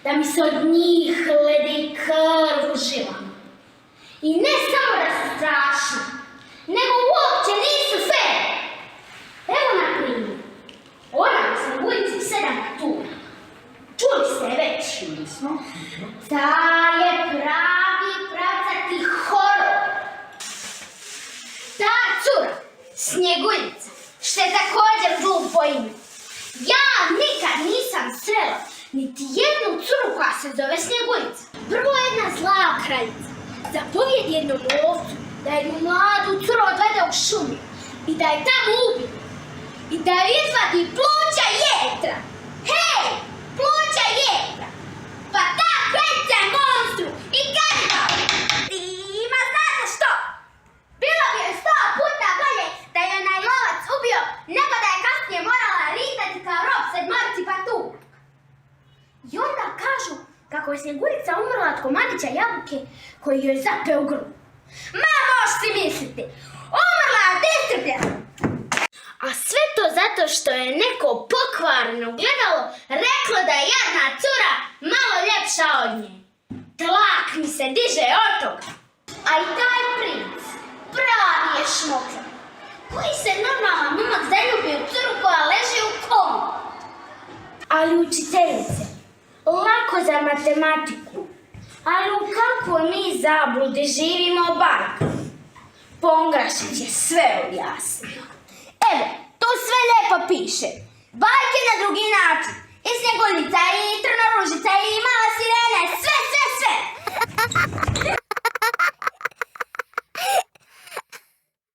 da mi se od njih ledi krv u žilama. I ne samo da su strašni, nego uopće nisu fer. Evo na primjer, ona u Sneguljici 7 tura. Čuli ste već? Čuli smo. Da je pravi pravcati horor. Ta cura, Snjeguljica, što je također glupo ime. Ja nikad nisam srela niti jednu curu koja se zove Snjeguljica. Prvo jedna zla kraljica zapovjedi jednom lovcu da jednu mladu curu odvede u šumi i da je tamo ubije i da joj izvadi pluća jetra. Hej, pluća jetra! Pa ta kraljica je monstru i kanibal! I ima znate što? Bilo bi joj 100 puta bolje da je onaj lovac ubio nego da je kasnije morala ritati kao rob sedmorici patuljaka. I onda kažu kako je Snjeguljica umrla od komadića jabuke koji joj zapeo u grlu. Ma moš si misliti, umrla od iscrpljenja! A sve to zato što je neko pokvarno gledalo reklo da je jadna cura malo ljepša od nje. Tlak mi se diže od toga. A i taj princ pravi je šmokla koji se normalan momak zaljubi u curu koja leži u komu. Ali učiteljice, lako za matematiku, ali u kakvoj mi zabludi živimo bajka. Pongrašić je sve objasnio. Evo, tu sve lijepo piše. Bajke na drugi način. I Snjeguljica, i Trnoružica, i Mala sirena, sve!